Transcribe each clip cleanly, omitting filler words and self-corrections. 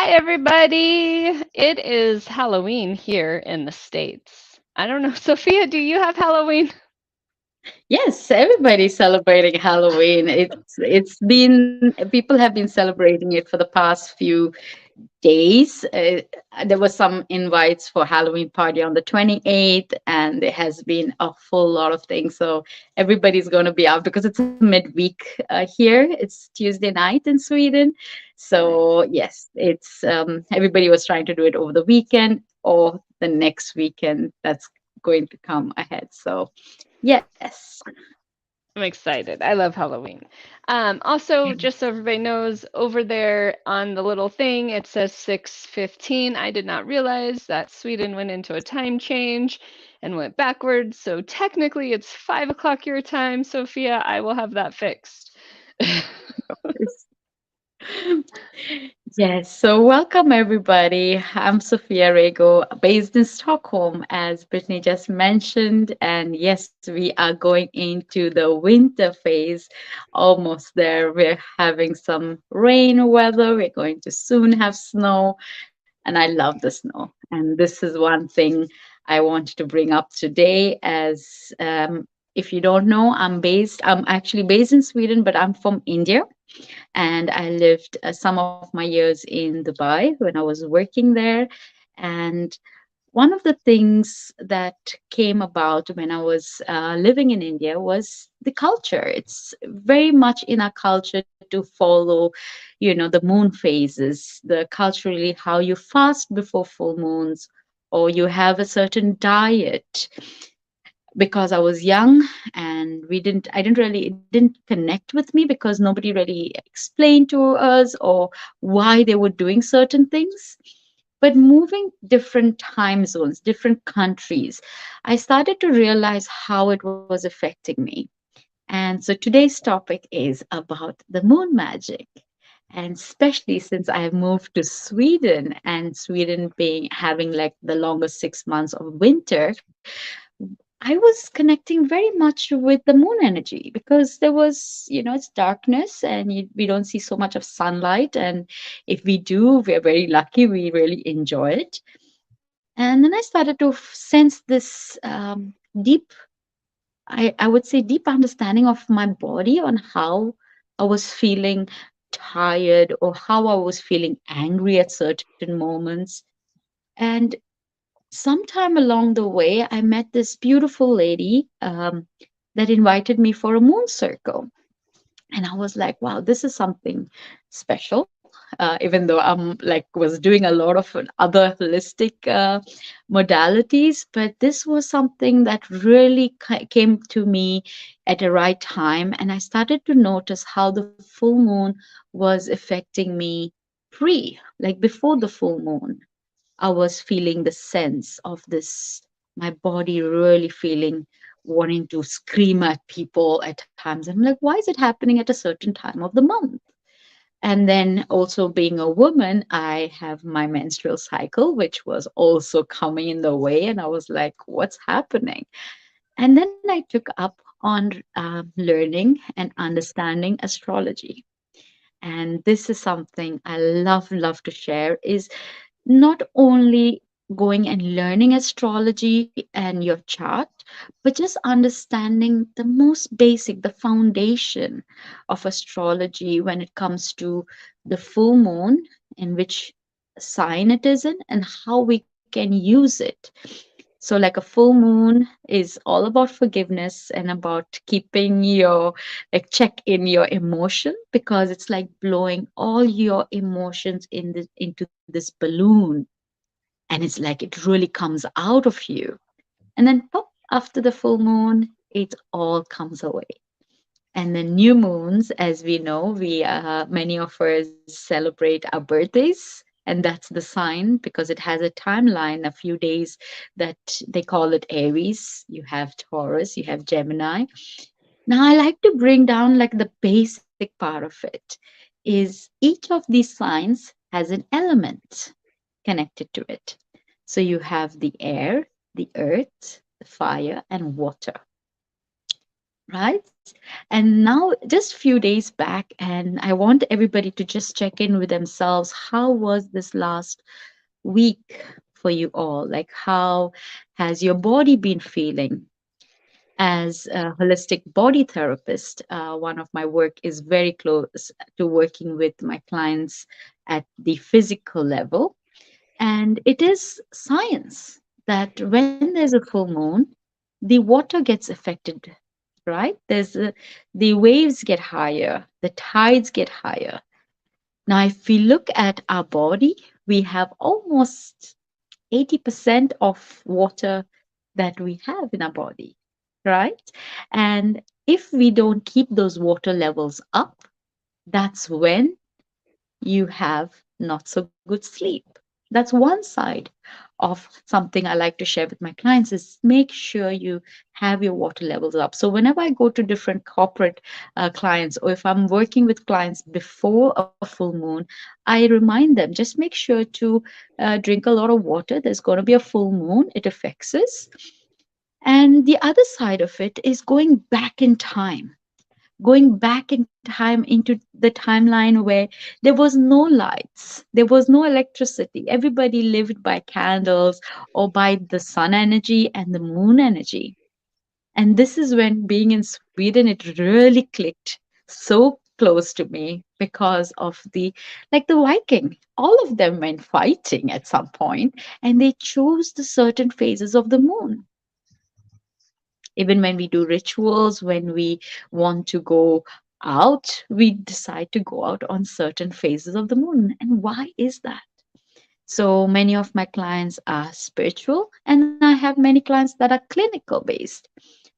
everybody. It is Halloween here in the States. I don't know, Sophia, do you have Halloween? Yes, everybody's celebrating Halloween. It's been people have been celebrating it for the past few days. There was some invites for Halloween party on the 28th, and there has been a full lot of things. So everybody's going to be out because it's a midweek here. It's Tuesday night in Sweden. Nice. So yes, it's everybody was trying to do it over the weekend or the next weekend that's going to come ahead. So yes. I'm excited. I love Halloween. Also, just so everybody knows, over there on the little thing, it says 6:15. I did not realize that Sweden went into a time change and went backwards. So technically, it's 5 o'clock your time, Sophia. I will have that fixed. Yes, so welcome everybody. I'm Sofia Rego, based in Stockholm, as Brittany just mentioned. And yes, we are going into the winter phase, almost there. We're having some rain weather. We're going to soon have snow, and I love the snow. And this is one thing I wanted to bring up today. As if you don't know, I'm actually based in Sweden, but I'm from India and I lived some of my years in Dubai when I was working there. And one of the things that came about when I was living in India was the culture. It's very much in our culture to follow, the moon phases, the culturally how you fast before full moons, or you have a certain diet because I was young and I didn't really, it didn't connect with me because nobody really explained to us or why they were doing certain things. But moving different time zones, different countries, I started to realize how it was affecting me. And so today's topic is about the moon magic. And especially since I have moved to Sweden and Sweden being having like the longest 6 months of winter, I was connecting very much with the moon energy because there was, it's darkness and we don't see so much of sunlight. And if we do, we're very lucky. We really enjoy it. And then I started to sense this deep, I would say, deep understanding of my body on how I was feeling tired or how I was feeling angry at certain moments. And sometime along the way, I met this beautiful lady that invited me for a moon circle. And I was like, wow, this is something special. Even though I'm like was doing a lot of other holistic modalities, but this was something that really came to me at the right time. And I started to notice how the full moon was affecting me like before the full moon. I was feeling the sense of this, my body really feeling wanting to scream at people at times. I'm like, why is it happening at a certain time of the month? And then also being a woman, I have my menstrual cycle, which was also coming in the way. And I was like, what's happening? And then I took up on learning and understanding astrology. And this is something I love to share is not only going and learning astrology and your chart, but just understanding the most basic, the foundation of astrology when it comes to the full moon and which sign it is in and how we can use it. So, like a full moon is all about forgiveness and about keeping your, like, check in your emotion because it's like blowing all your emotions into this balloon, and it's like it really comes out of you, and then pop, after the full moon it all comes away. And then new moons, as we know, we many of us celebrate our birthdays, and that's the sign because it has a timeline, a few days, that they call it Aries. You have Taurus, you have Gemini. Now I like to bring down like the basic part of it is each of these signs has an element connected to it. So you have the air, the earth, the fire, and water. right? And now, just few days back, and I want everybody to just check in with themselves. How was this last week for you all? Like, how has your body been feeling? As a holistic body therapist, one of my work is very close to working with my clients at the physical level. And it is science that when there's a full moon, the water gets affected, right? The waves get higher, the tides get higher. Now, if we look at our body, we have almost 80% of water that we have in our body, right? And if we don't keep those water levels up, that's when you have not so good sleep. That's one side of something I like to share with my clients is make sure you have your water levels up. So whenever I go to different corporate clients, or if I'm working with clients before a full moon, I remind them just make sure to drink a lot of water. There's going to be a full moon. It affects us. And the other side of it is going back in time, going back in time into the timeline where there was no lights, there was no electricity. Everybody lived by candles or by the sun energy and the moon energy. And this is when being in Sweden, it really clicked so close to me because of the Viking. All of them went fighting at some point, and they chose the certain phases of the moon. Even when we do rituals, when we want to go out, we decide to go out on certain phases of the moon. And why is that? So many of my clients are spiritual, and I have many clients that are clinical based.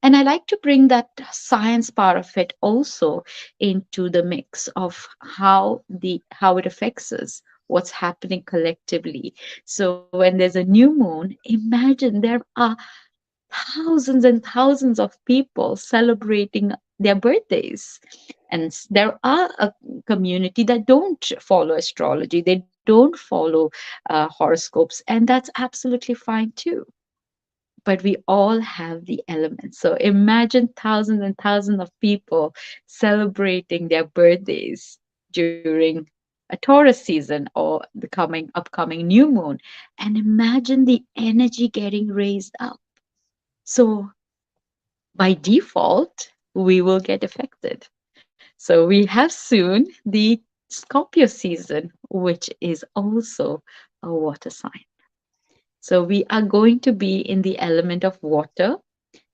And I like to bring that science part of it also into the mix of how it affects us, what's happening collectively. So when there's a new moon, imagine there are thousands and thousands of people celebrating their birthdays. And there are a community that don't follow astrology, they don't follow horoscopes, and that's absolutely fine too. But we all have the elements. So imagine thousands and thousands of people celebrating their birthdays during a Taurus season or the coming upcoming new moon. And imagine the energy getting raised up. So by default, we will get affected. So we have soon the Scorpio season, which is also a water sign. So we are going to be in the element of water.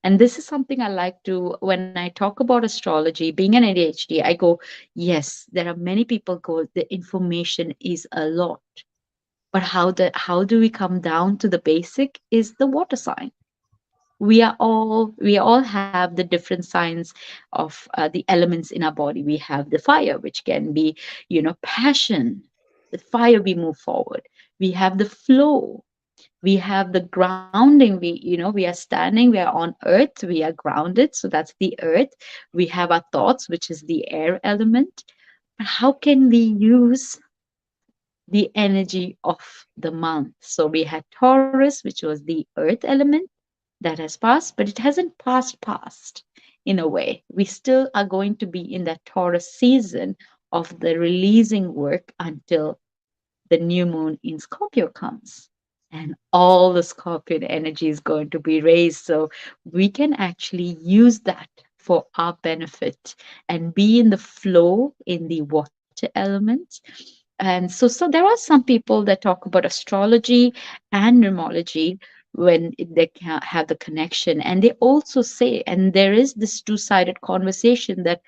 And this is something I like to, when I talk about astrology, being an ADHD, I go, yes, there are many people go, the information is a lot. But how do we come down to the basic is the water sign. We all have the different signs of the elements in our body. We have the fire, which can be, passion. With fire we move forward. We have the flow, we have the grounding. We are standing, we are on earth, we are grounded, so that's the earth. We have our thoughts, which is the air element. How can we use the energy of the month? So we had Taurus, which was the earth element, that has passed, but it hasn't passed in a way. We still are going to be in that Taurus season of the releasing work until the new moon in Scorpio comes. And all the Scorpion energy is going to be raised. So we can actually use that for our benefit and be in the flow in the water element. And so there are some people that talk about astrology and numerology when they can have the connection. And they also say, and there is this two-sided conversation, that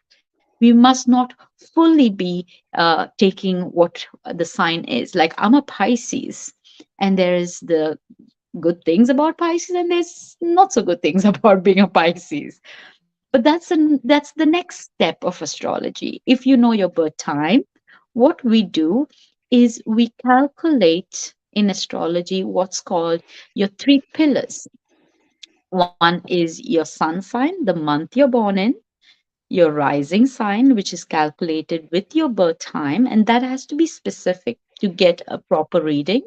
we must not fully be taking what the sign is. Like, I'm a Pisces, and there is the good things about Pisces, and there's not so good things about being a Pisces. But that's the next step of astrology. If you know your birth time, what we do is we calculate in astrology what's called your three pillars. One is your sun sign, the month you're born in, your rising sign, which is calculated with your birth time, and that has to be specific to get a proper reading,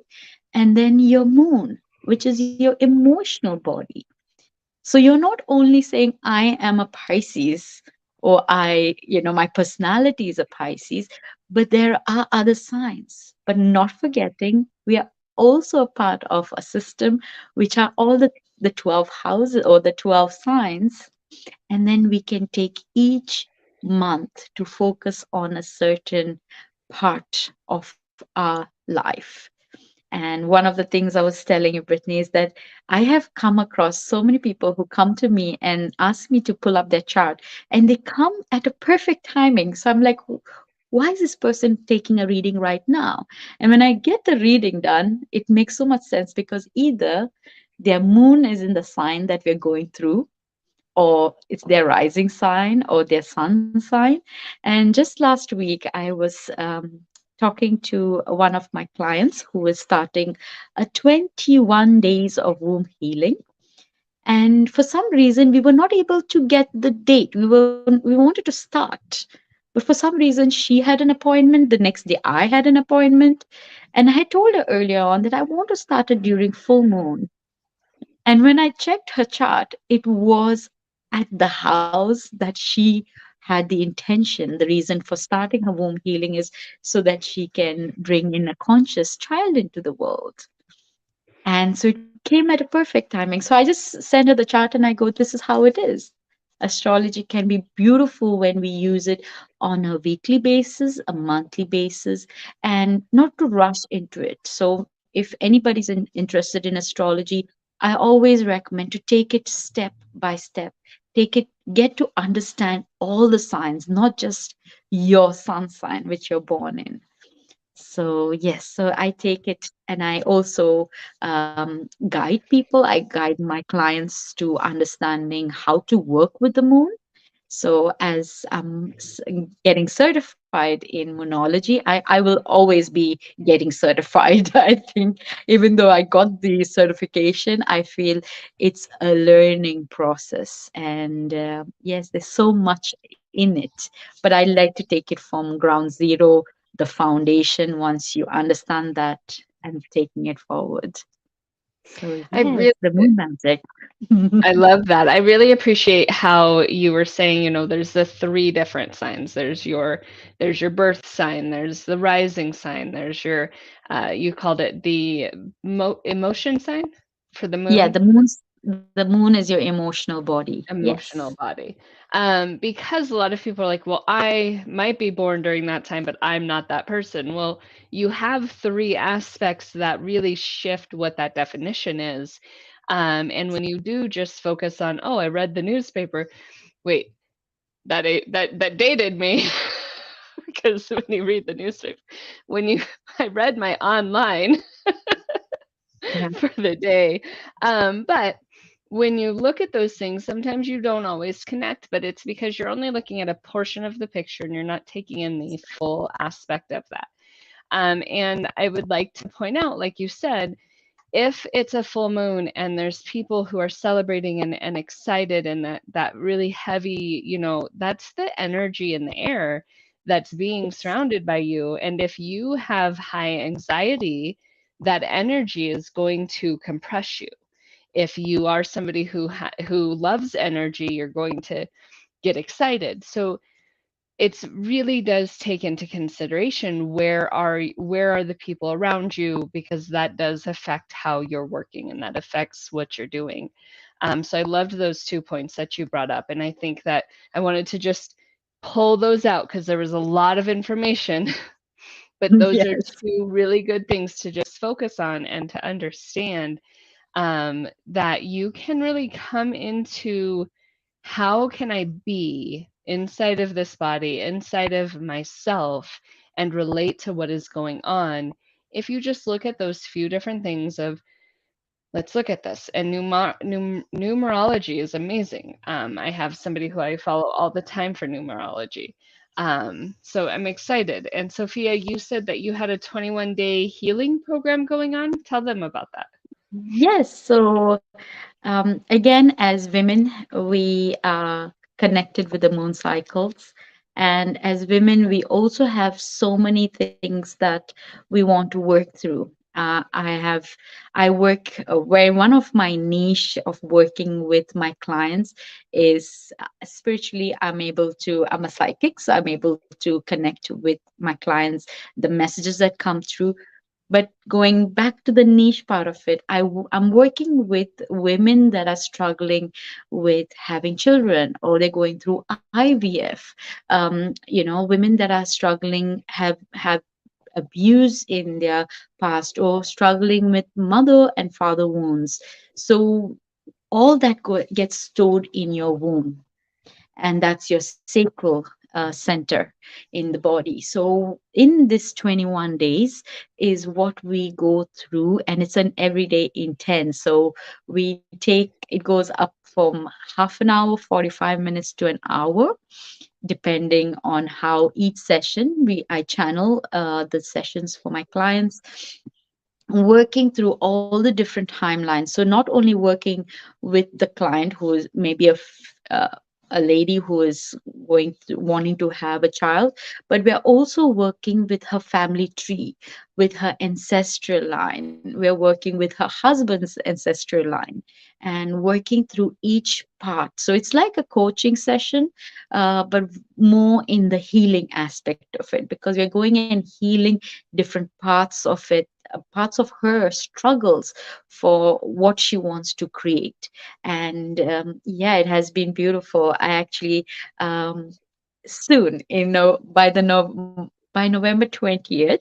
and then your moon, which is your emotional body. So you're not only saying I am a Pisces or my personality is a Pisces, but there are other signs. But not forgetting, we are also a part of a system which are all the 12 houses or the 12 signs. And then we can take each month to focus on a certain part of our life. And one of the things I was telling you, Brittany, is that I have come across so many people who come to me and ask me to pull up their chart, and they come at a perfect timing. So I'm like, why is this person taking a reading right now? And when I get the reading done, it makes so much sense because either their moon is in the sign that we're going through, or it's their rising sign or their sun sign. And just last week, I was talking to one of my clients who is starting a 21 days of womb healing. And for some reason, we were not able to get the date. We wanted to start. But for some reason, she had an appointment. The next day, I had an appointment. And I told her earlier on that I want to start it during full moon. And when I checked her chart, it was at the house that she had the intention. The reason for starting her womb healing is so that she can bring in a conscious child into the world. And so it came at a perfect timing. So I just send her the chart and I go, this is how it is. Astrology can be beautiful when we use it on a weekly basis, a monthly basis, and not to rush into it. So if anybody's interested in astrology, I always recommend to take it step by step. Take it, get to understand all the signs, not just your sun sign, which you're born in. So yes, so I take it and I also guide people. I guide my clients to understanding how to work with the moon. So as I'm getting certified in moonology, I will always be getting certified. I think even though I got the certification, I feel it's a learning process. And yes, there's so much in it. But I like to take it from ground zero, the foundation, once you understand that, and taking it forward. So I yes, really the moon magic. I love that. I really appreciate how you were saying, there's the three different signs. There's your birth sign, there's the rising sign, there's your you called it the emotion sign for the Yeah, moon. the moon is your emotional body. Yes. Emotional body. Because a lot of people are like, well, I might be born during that time, but I'm not that person. Well, you have three aspects that really shift what that definition is. And when you do just focus on, oh, I read the newspaper, wait, that dated me. Because when you read the newspaper, when you I read my online Yeah. for the day. But when you look at those things, sometimes you don't always connect, but it's because you're only looking at a portion of the picture and you're not taking in the full aspect of that. And I would like to point out, like you said, if it's a full moon and there's people who are celebrating and excited and that really heavy, that's the energy in the air that's being surrounded by you. And if you have high anxiety, that energy is going to compress you. If you are somebody who loves energy, you're going to get excited. So it's really does take into consideration where are the people around you, because that does affect how you're working and that affects what you're doing. So I loved those 2 points that you brought up, and I think that I wanted to just pull those out because there was a lot of information. But those are Yes. two really good things to just focus on and to understand, that you can really come into how can I be inside of this body, inside of myself, and relate to what is going on. If you just look at those few different things of, let's look at this. And numerology is amazing. I have somebody who I follow all the time for numerology. So I'm excited. And Sophia, you said that you had a 21-day healing program going on. Tell them about that. Yes. So again, as women, we are connected with the moon cycles. And as women, we also have so many things that we want to work through. I have, I work where one of my niche of working with my clients is spiritually. I'm a psychic, so I'm able to connect with my clients, the messages that come through. But going back to the niche part of it, I'm working with women that are struggling with having children, or they're going through IVF. Women that are struggling, have abuse in their past, or struggling with mother and father wounds. So all that gets stored in your womb, and that's your sacral center in the body. So in this 21 days is what we go through, and it's an everyday intense. So it goes up from half an hour, 45 minutes to an hour, depending on how each session I channel the sessions for my clients, working through all the different timelines. So not only working with the client who is maybe a lady who is wanting to have a child, but we're also working with her family tree, with her ancestral line. We're working with her husband's ancestral line, and working through each part. So it's like a coaching session, but more in the healing aspect of it, because we're going and healing different parts of it, parts of her struggles for what she wants to create. And yeah, it has been beautiful. I actually, soon, by November 20th,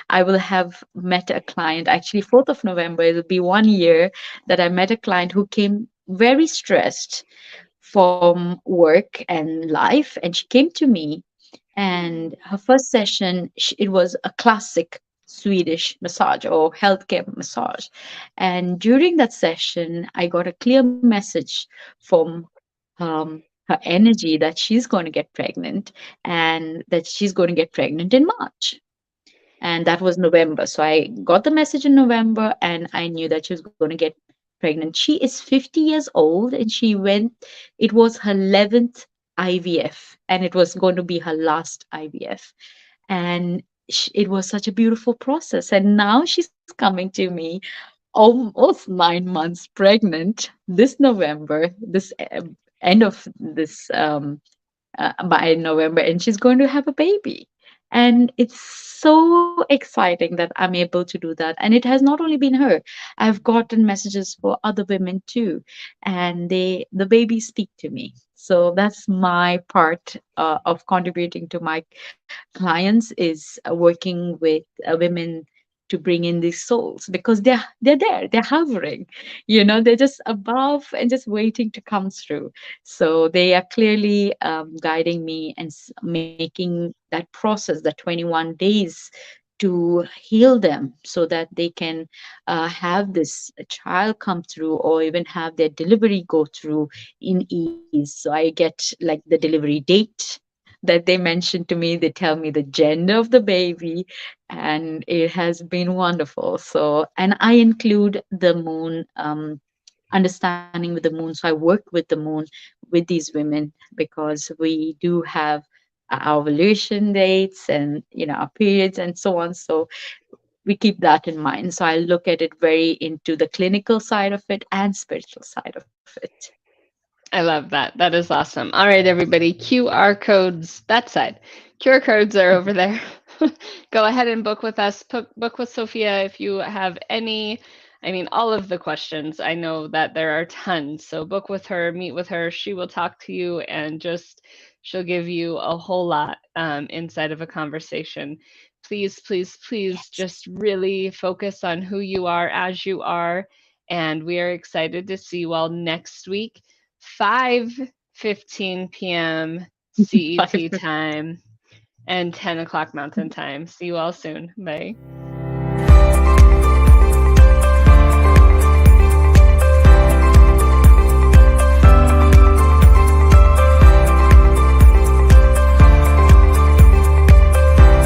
I will have met a client. Actually, 4th of November, it'll be 1 year that I met a client who came very stressed from work and life, and she came to me. And her first session, it was a classic Swedish massage or healthcare massage. And during that session, I got a clear message from her energy that she's going to get pregnant, and that she's going to get pregnant in March. And that was November. So I got the message in November, and I knew that she was going to get pregnant. She is 50 years old, and it was her 11th IVF, and it was going to be her last IVF. And it was such a beautiful process. And now she's coming to me almost 9 months pregnant this November, this end of this by November, and she's going to have a baby. And it's so exciting that I'm able to do that. And it has not only been her, I've gotten messages for other women too, and the babies speak to me. So that's my part of contributing to my clients, is working with women to bring in these souls, because they're there, they're hovering, they're just above and just waiting to come through. So they are clearly guiding me and making that process, the 21 days, to heal them, so that they can have this child come through, or even have their delivery go through in ease. So I get like the delivery date that they mention to me, they tell me the gender of the baby, and it has been wonderful. So, and I include the moon, understanding with the moon. So I work with the moon with these women, because we do have our ovulation dates, and our periods and so on. So we keep that in mind. So I look at it very into the clinical side of it and spiritual side of it. I love that. That is awesome. All right, everybody. QR codes, that side. QR codes are over there. Go ahead and book with us. Book with Sophia if you have any, I mean, all of the questions. I know that there are tons. So book with her, meet with her. She will talk to you and just, she'll give you a whole lot inside of a conversation. Please, please, please just really focus on who you are as you are. And we are excited to see you all next week. 5:15 p.m. CET time and 10 o'clock Mountain Time. See you all soon. Bye.